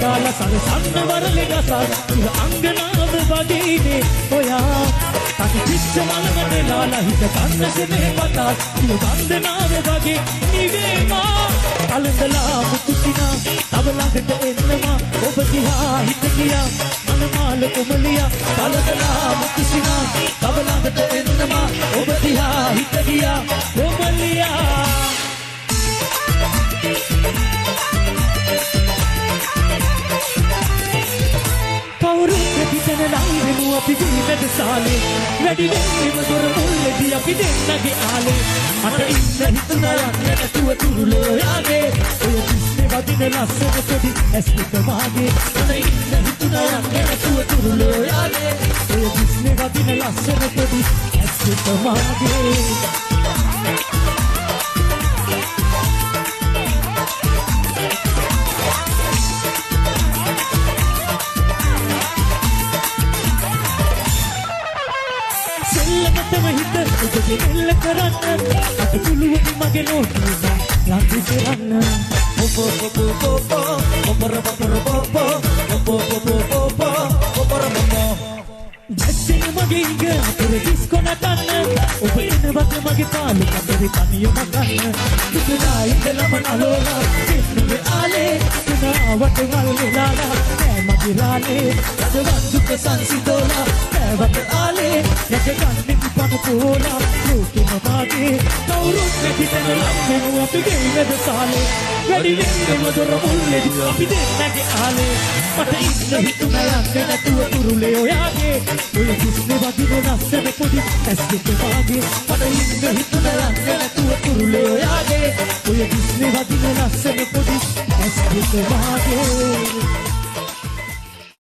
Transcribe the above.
කාලා සරසන්න වරලේ ගසාල ඉර අංගනාව වගේනේ ඔයා තනි පිච්ච මලකට ලාලා හිත කන්න සෙනේ පතා ඉර වන්දනාව වගේ නිවේමා කලඳලා මුතුසිනා තව ළඟට එන්නවා ඔබ දිහා හිත ගියා මනමාල කුමලියා කලඳලා මුතුසිනා තව ළඟට එන්නවා ඔබ දිහා හිත ගියා කුමලියා පිටන ලංගෙනු අපි දීමද සාලේ වැඩි වෙන්නේම දොර මුල්ලේදී අපි දෙන්නගේ ආලේ මට ඉන්න හිතුණා යන්න නැතුව තුරුලෝ යාගේ ඔය දිස්නේ වදින ලස්සන පොඩි ඇස් පිට මාගේ මට ඉන්න හිතුණා යන්න නැතුව තුරුලෝ යාගේ ඔය දිස්නේ වදින ලස්සන පොඩි ඇස් පිට මාගේ ඔබගේ මෙල්ල කරන්න අත පුළුවනි මගේ නෝටුනා ලංකි කරන්න ජැස්සින මගේ ඉග අතර දිස්කො නටන්න ඔබ එනවත මගේ පාලු කතරේ තනියම ගන්න දුකනා ඉඳලම නලෝලා දෙන්නුගේ ආලේ තුනාවට වල් වෙලාලා නෑ මගේ රාලේ රදවන් දුක සංසිදෝලා නෑවට ආලේ රජගන්නේ පන පෝලා ලෝකෙම මාගේ කවුරුත් නැති තැන ලම්බෙනු අපි ගෙයිවද සාලේ වැඩි වෙන්නේම දොර මුල්ලේදී අපි දෙන්නගේ ආලේ මට ඉන්න හිතුණා යන්නේ නැතුව තුරුලේ ඔයාගේ ඔය කිස්නේ වදින ලස්සන පොඩි ඇස් දෙක වාගේ මට ඉන්න හිතුණා යන්නේ නැතුව තුරුලේ ඔයාගේ ඔය කිස්නේ වදින ලස්සන පොඩි ඇස් දෙක වාගේ